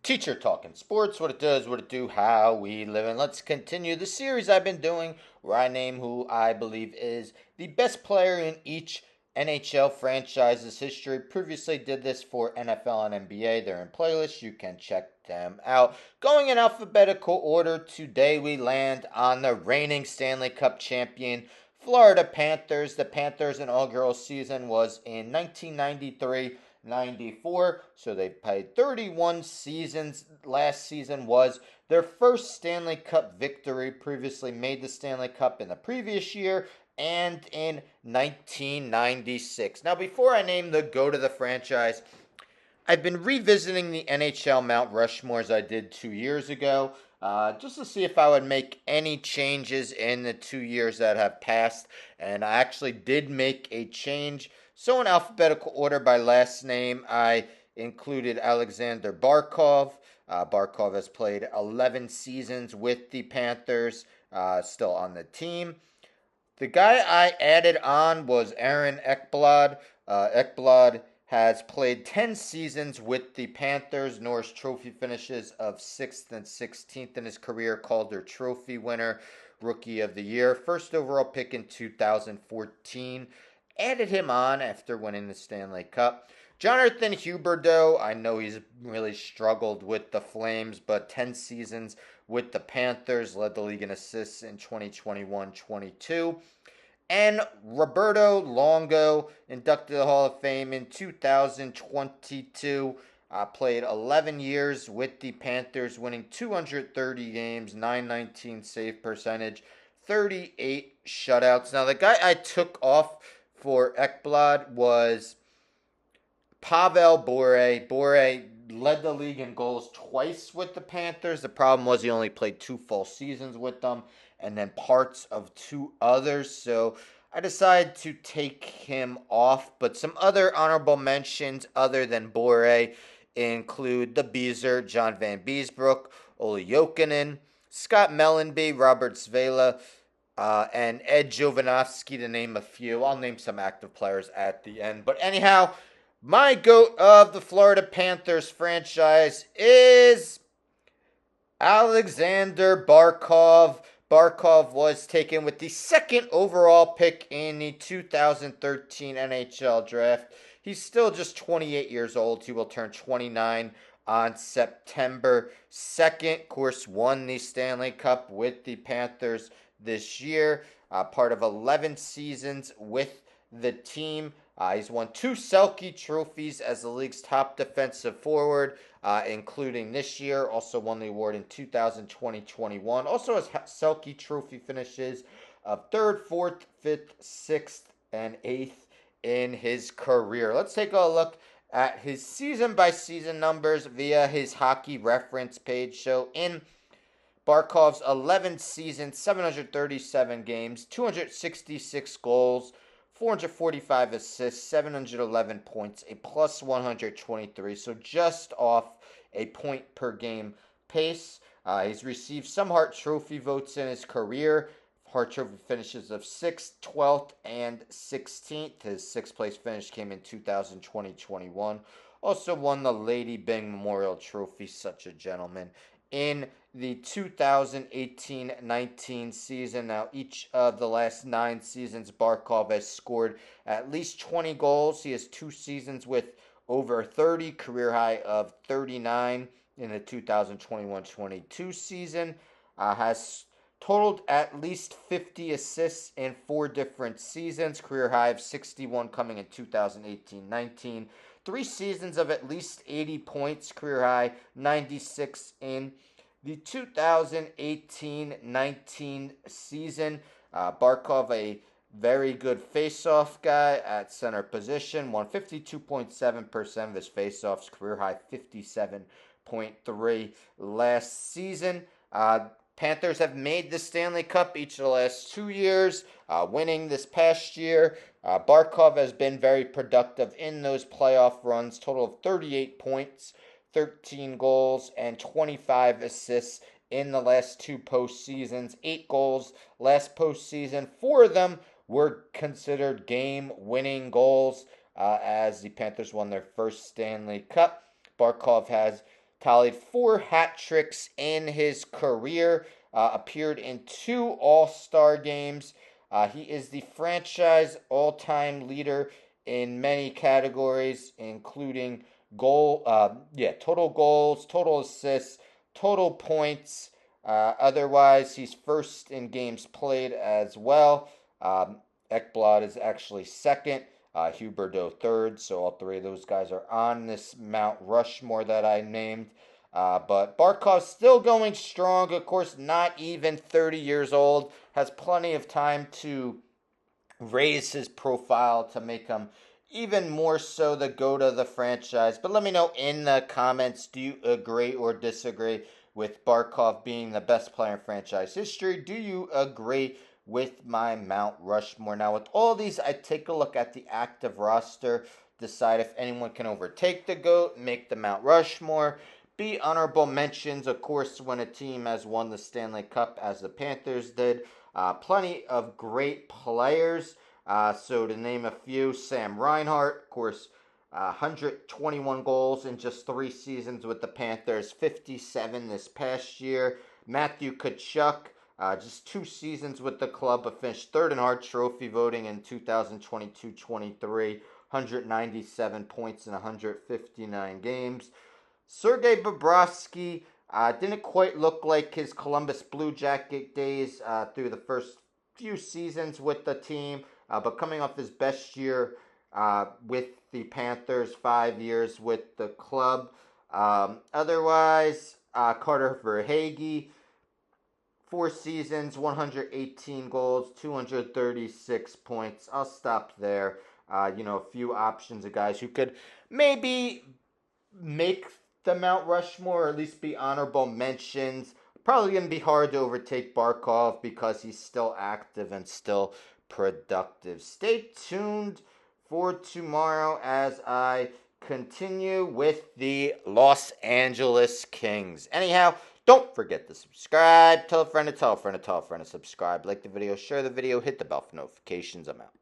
Teacher Talking Sports, what it does, what it do, how we live. And let's continue the series I've been doing where I name who I believe is the best player in each NHL franchise's history. Previously did this for NFL and NBA. They're in playlists. You can check them out. Going in alphabetical order, today we land on the reigning Stanley Cup champion, Florida Panthers. The Panthers' inaugural season was in 1993-94, so they played 31 seasons. Last season was their first Stanley Cup victory. Previously made the Stanley Cup in the previous year and in 1996. Now, before I name the GOAT of the franchise, I've been revisiting the NHL Mount Rushmore as I did 2 years ago, just to see if I would make any changes in the 2 years that have passed. And I actually did make a change. So, in alphabetical order by last name, I included Alexander Barkov. Barkov has played 11 seasons with the Panthers, still on the team. The guy I added on was Aaron Ekblad. Ekblad has played 10 seasons with the Panthers. Norris Trophy finishes of 6th and 16th in his career. Calder Trophy winner, Rookie of the Year. First overall pick in 2014. Added him on after winning the Stanley Cup. Jonathan Huberdeau, I know he's really struggled with the Flames, but 10 seasons with the Panthers, led the league in assists in 2021-22. And Roberto Longo, inducted to the Hall of Fame in 2022. Played 11 years with the Panthers, winning 230 games, 919 save percentage, 38 shutouts. Now, the guy I took off for Ekblad was Pavel Bure. Bure led the league in goals twice with the Panthers. The problem was he only played 2 full seasons with them and then parts of 2 others. So I decided to take him off. But some other honorable mentions other than Bure include the Beezer, John Van Beesbrook, Olli Jokinen, Scott Mellenby, Robert Svela, and Ed Jovanovski, to name a few. I'll name some active players at the end. But anyhow, my GOAT of the Florida Panthers franchise is Alexander Barkov. Barkov was taken with the 2nd overall pick in the 2013 NHL draft. He's still just 28 years old. He will turn 29 on September 2nd. Of course, won the Stanley Cup with the Panthers this year. Part of 11 seasons with the team. He's won 2 Selke trophies as the league's top defensive forward, including this year. Also won the award in 2020-21. Also has Selke trophy finishes of 3rd, 4th, 5th, 6th, and 8th in his career. Let's take a look at his season-by-season numbers via his hockey reference page. So in Barkov's 11 seasons, 737 games, 266 goals, 445 assists, 711 points, a plus 123, so just off a point per game pace. He's received some Hart Trophy votes in his career. Hart Trophy finishes of 6th, 12th, and 16th. His 6th place finish came in 2020-21. Also won the Lady Byng Memorial Trophy, such a gentleman, in the 2018-19 season. Now, each of the last 9 seasons, Barkov has scored at least 20 goals. He has 2 seasons with over 30, career high of 39 in the 2021-22 season. Has totaled at least 50 assists in 4 different seasons, career high of 61 coming in 2018-19. 3 seasons of at least 80 points, career high 96 in the 2018-19 season. Barkov, a very good face-off guy at center position, won 52.7% of his face-offs, career high 57.3 last season. Panthers have made the Stanley Cup each of the last 2 years, winning this past year. Barkov has been very productive in those playoff runs, total of 38 points, 13 goals, and 25 assists in the last 2 postseasons. 8 goals last postseason. 4 of them were considered game-winning goals as the Panthers won their first Stanley Cup. Barkov has tallied 4 hat tricks in his career, appeared in 2 All-Star games. He is the franchise all-time leader in many categories, including total goals, total assists, total points. Otherwise, he's first in games played as well. Ekblad is actually second. Huberdeau third. So all 3 of those guys are on this Mount Rushmore that I named. But Barkov's still going strong. Of course, not even 30 years old. Has plenty of time to raise his profile to make him even more so the GOAT of the franchise. But let me know in the comments, do you agree or disagree with Barkov being the best player in franchise history? Do you agree with my Mount Rushmore? Now, with all these, I take a look at the active roster, decide if anyone can overtake the GOAT, make the Mount Rushmore. Be honorable mentions, of course, when a team has won the Stanley Cup, as the Panthers did. Plenty of great players. So to name a few, Sam Reinhart, of course, 121 goals in just 3 seasons with the Panthers, 57 this past year. Matthew Tkachuk, just 2 seasons with the club, but finished 3rd in Hart Trophy voting in 2022-23, 197 points in 159 games. Sergei Bobrovsky didn't quite look like his Columbus Blue Jacket days through the first few seasons with the team, but coming off his best year with the Panthers, 5 years with the club. Otherwise, Carter Verhaeghe, 4 seasons, 118 goals, 236 points. I'll stop there. A few options of guys who could maybe make the Mount Rushmore, or at least be honorable mentions. Probably going to be hard to overtake Barkov because he's still active and still productive. Stay tuned for tomorrow as I continue with the Los Angeles Kings. Anyhow, don't forget to subscribe. Tell a friend to tell a friend to tell a friend to subscribe. Like the video, share the video, hit the bell for notifications. I'm out.